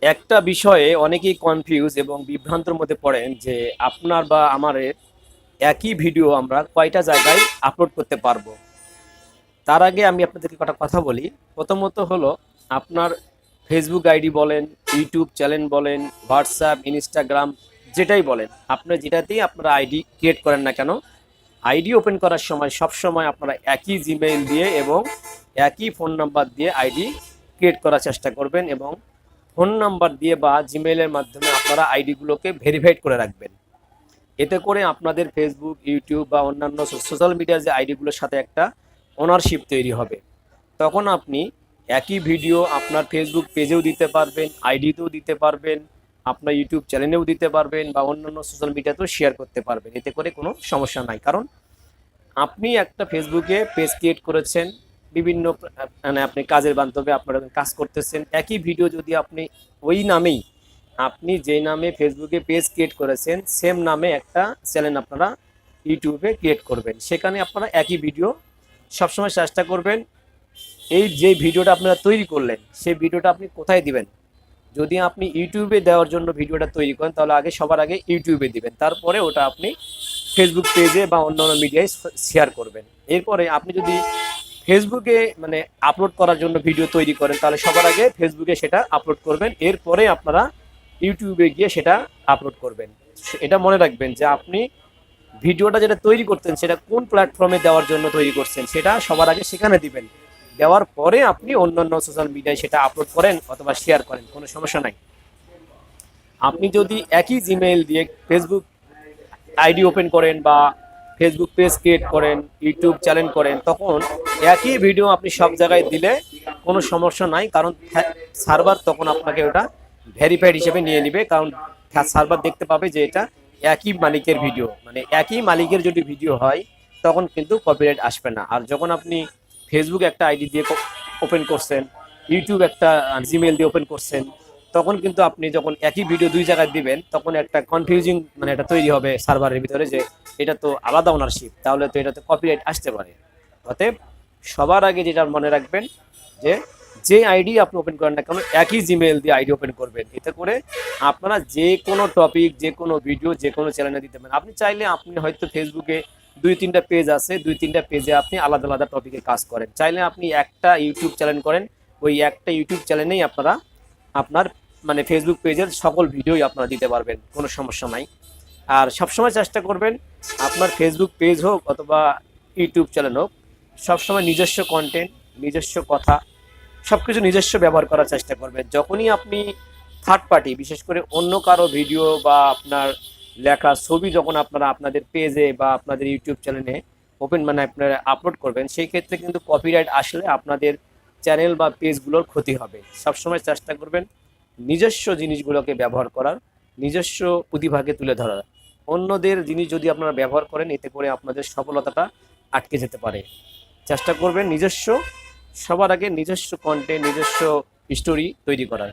একটা বিষয়ে অনেকেই কনফিউজ এবং বিভ্রান্তর মধ্যে পড়েন যে আপনার বা আমার একই ভিডিও আমরা কয়টা জায়গায় আপলোড করতে পারবো। তার আগে আমি আপনাদেরকে কটা কথা বলি। প্রথমত হলো, আপনার ফেসবুক আইডি বলেন, ইউটিউব চ্যানেল বলেন, হোয়াটসঅ্যাপ, ইনস্টাগ্রাম, যেটাই বলেন, আপনার যেটাতেই আপনারা আইডি ক্রিয়েট করেন না কেন, আইডি ওপেন করার সময় সব সময় আপনারা একই জিমেইল দিয়ে এবং একই ফোন নাম্বার দিয়ে আইডি ক্রিয়েট করার চেষ্টা করবেন এবং ফোন নাম্বার দিয়ে বা জিমেইলের মাধ্যমে আপনারা আইডিগুলোকে ভেরিফাইড করে রাখবেন। এতে করে আপনাদের ফেসবুক, ইউটিউব বা অন্যান্য সোশ্যাল মিডিয়ার যে আইডিগুলোর সাথে একটা ওনারশিপ তৈরি হবে। তখন আপনি একই ভিডিও আপনার ফেসবুক পেজেও দিতে পারবেন, আইডিতেও দিতে পারবেন, আপনার ইউটিউব চ্যানেলেও দিতে পারবেন বা অন্যান্য সোশ্যাল মিডিয়াতেও শেয়ার করতে পারবেন। এতে করে কোনো সমস্যা নাই। কারণ আপনি একটা ফেসবুকে পেজ ক্রিয়েট করেছেন, বিভিন্ন মানে আপনি কাজের বান্ধবে আপনারা কাজ করতেছেন, একই ভিডিও যদি আপনি ওই নামেই, আপনি যে নামে ফেসবুকে পেজ ক্রিয়েট করেছেন সেম নামে একটা চ্যানেল আপনারা ইউটিউবে ক্রিয়েট করবেন, সেখানে আপনারা একই ভিডিও সবসময় চেষ্টা করবেন। এই যে ভিডিওটা আপনারা তৈরি করলেন সেই ভিডিওটা আপনি কোথায় দিবেন? যদি আপনি ইউটিউবে দেওয়ার জন্য ভিডিওটা তৈরি করেন তাহলে সবার আগে ইউটিউবে দিবেন, তারপরে ওটা আপনি ফেসবুক পেজে বা অন্যান্য মিডিয়ায় শেয়ার করবেন। এরপরে আপনি যদি ফেসবুকে মানে আপলোড করার জন্য ভিডিও তৈরি করেন তাহলে সবার আগে ফেসবুকে সেটা আপলোড করবেন, এরপরে আপনারা ইউটিউবে গিয়ে সেটা আপলোড করবেন। এটা মনে রাখবেন যে আপনি ভিডিওটা যেটা তৈরি করতেন সেটা কোন প্ল্যাটফর্মে দেওয়ার জন্য তৈরি করছেন সেটা সবার আগে সেখানে দিবেন। দেওয়ার পরে আপনি অন্যান্য সোশ্যাল মিডিয়ায় সেটা আপলোড করেন অথবা শেয়ার করেন, কোনো সমস্যা নাই। আপনি যদি একই জিমেইল দিয়ে ফেসবুক আইডি ওপেন করেন বা ফেসবুক পেজ ক্রিয়েট করেন, ইউটিউব চ্যানেল করেন, তখন একই ভিডিও আপনি সব জায়গায় দিলে কোনো সমস্যা নাই। কারণ সার্ভার তখন আপনাকে ওটা ভেরিফাইড হিসেবে নিয়ে নিবে, কারণ সার্ভার দেখতে পাবে যে এটা একই মালিকের ভিডিও, মানে একই মালিকের যদি ভিডিও হয় তখন কিন্তু কপিরাইট আসবে না। আর যখন আপনি ফেসবুক একটা আইডি দিয়ে ওপেন করছেন, ইউটিউব একটা জিমেইল দিয়ে ওপেন করছেন, তখন কিন্তু আপনি যখন একই ভিডিও দুই জায়গায় দিবেন তখন একটা কনফিউজিং মানে এটা তৈরি হবে সার্ভারের ভিতরে যে এটা তো আলাদা ওনারশিপ, তাহলে তো এটাতে কপিরাইট আসতে পারে। অতএব সবার আগে যেটা মনে রাখবেন যে যে আইডি আপনি ওপেন করেন না কেন একই জিমেইল দিয়ে আইডি ওপেন করবেন। এতে করে আপনারা যে কোনো টপিক, যে কোনো ভিডিও, যে কোনো চ্যানেলে দিতে পারেন। আপনি চাইলে আপনি হয়তো ফেসবুকে দুই তিনটা পেজ আছে, দুই তিনটা পেজে আপনি আলাদা আলাদা টপিকে কাজ করেন, চাইলে আপনি একটা ইউটিউব চ্যানেল করেন, ওই একটা ইউটিউব চ্যানেলেই আপনারা আপনার মানে ফেসবুক পেজের সকল ভিডিওই আপনারা দিতে পারবেন, কোনো সমস্যা নাই। আর সবসময় চেষ্টা করবেন আপনার ফেসবুক পেজ হোক অথবা ইউটিউব চ্যানেল হোক, সবসময় নিজস্ব কন্টেন্ট, নিজস্ব কথা, সব কিছু নিজস্ব ব্যবহার করার চেষ্টা করবেন। যখনই আপনি থার্ড পার্টি, বিশেষ করে অন্য কারো ভিডিও বা আপনার লেখা ছবি যখন আপনারা আপনাদের পেজে বা আপনাদের ইউটিউব চ্যানেলে ওপেন মানে আপনারা আপলোড করবেন, সেই ক্ষেত্রে কিন্তু কপিরাইট আসলে আপনাদের চ্যানেল বা পেজগুলোর ক্ষতি হবে। সবসময় চেষ্টা করবেন নিজস্ব জিনিসগুলোকে ব্যবহার করার, নিজস্ব প্রতিভাকে তুলে ধরার। অন্যদের জিনিস যদি আপনারা ব্যবহার করেন এতে করে আপনাদের সফলতাটা আটকে যেতে পারে। চেষ্টা করবেন নিজস্ব, সবার আগে নিজস্ব কন্টেন্ট, নিজস্ব স্টোরি তৈরি করার।